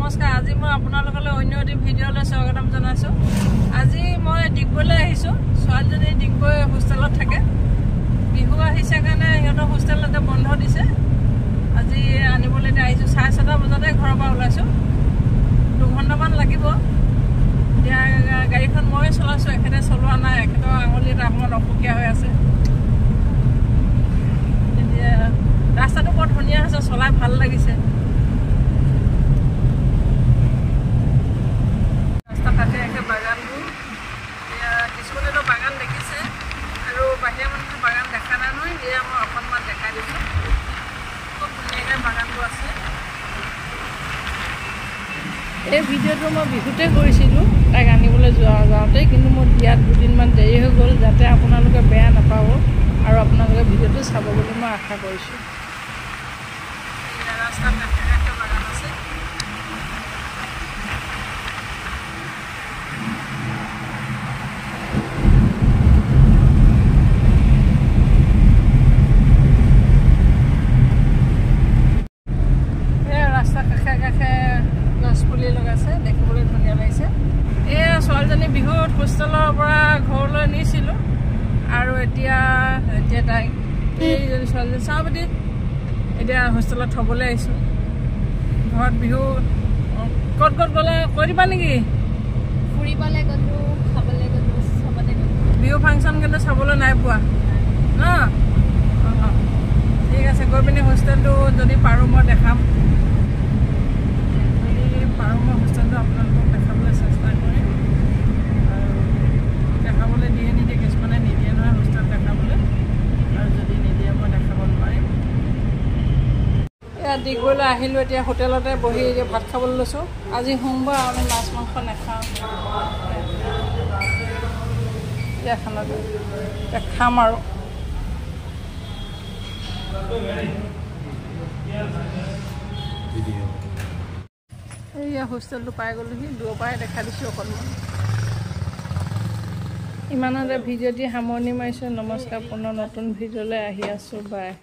নমস্কাৰ আজি মই আপোনালোকলৈ অন্য এটি ভিডিঅ'লৈ স্বাগতম জনাইছোঁ। আজি মই ডিগবৈলৈ আহিছোঁ। ছোৱালীজনী ডিগবৈ হোষ্টেলত থাকে। বিহু আহিছে কাৰণে সিহঁতৰ হোষ্টেলতে বন্ধ দিছে। আজি আনিবলৈ আহিছোঁ। 7:30 বজাতে ঘৰৰ পৰা ওলাইছোঁ। 2 ঘণ্টামান লাগিব। এতিয়া গাড়ীখন মই চলাইছোঁ, এখেতে চলোৱা নাই। এখেতৰ আঙুলি এটা অকণমান অসুখীয়া হৈ আছে। এতিয়া ৰাস্তাটো বৰ ধুনীয়া হৈছে, চলাই ভাল লাগিছে। কাষে কাষে বাগানবোৰ, কিছুমানেতো বাগান দেখিছে আৰু বাহিৰা মানুহে বাগান দেখা নাই নহয়। এয়া মই অকণমান দেখাই দিছোঁ। খুব ধুনীয়াকৈ বাগানবোৰ আছে। এই ভিডিঅ'টো মই বিহুতে কৰিছিলোঁ, তাইক আনিবলৈ যাওঁতে, কিন্তু মোৰ দিয়াত 2 দিনমান দেৰি হৈ গ'ল। যাতে আপোনালোকে বেয়া নাপাব আৰু আপোনালোকে ভিডিঅ'টো চাব বুলি মই আশা কৰিছোঁ। ৰাস্তাৰ কাষে কাষে বাগান আছে। গছপুলি লগাইছে, দেখিবলৈ ধুনীয়া লাগিছে। এয়া ছোৱালীজনী বিহুত হোষ্টেলৰ পৰা ঘৰলৈ নিছিলোঁ আৰু এতিয়া তাইক এইজনী ছোৱালীজনী চাওঁ পাতি এতিয়া হোষ্টেলত থ'বলৈ আহিছোঁ। ঘৰত বিহু ক'ত গ'লে কৈ দিবা নেকি? ফুৰিবলৈ গ'লোঁ, খাবলৈ গ'লোঁ, চবতে গ'লোঁ। বিহু ফাংচন কিন্তু চাবলৈ নাই পোৱা ন? অঁ, ঠিক আছে। গৈ পিনি হোষ্টেলটো যদি পাৰোঁ মই দেখাম। পাৰোঁ মই হোষ্টেলটো আপোনালোকক দেখাবলৈ চেষ্টা কৰিম। আৰু দেখাবলৈ দিয়ে নিদিয়ে, কিছুমানে নিদিয়ে নহয় হোষ্টেল দেখাবলৈ, আৰু যদি নিদিয়ে মই দেখাব নোৱাৰিম। এয়া ডিগবৈলৈ আহিলোঁ। এতিয়া হোটেলতে বহি এতিয়া ভাত খাবলৈ লৈছোঁ। আজি সোমবাৰ, আমি মাছ মাংস নাখাওঁ। এতিয়া খানাটো এতিয়া খাম আৰু এইয়া হোষ্টেলটো পাই গ'লোহি। দূৰৰ পৰাই দেখা দিছোঁ অকণমান। ইমানতে ভিডিঅ'টি সামৰণি মাৰিছোঁ। নমস্কাৰ। পুনৰ নতুন ভিডিঅ'লৈ আহি আছোঁ। বাই।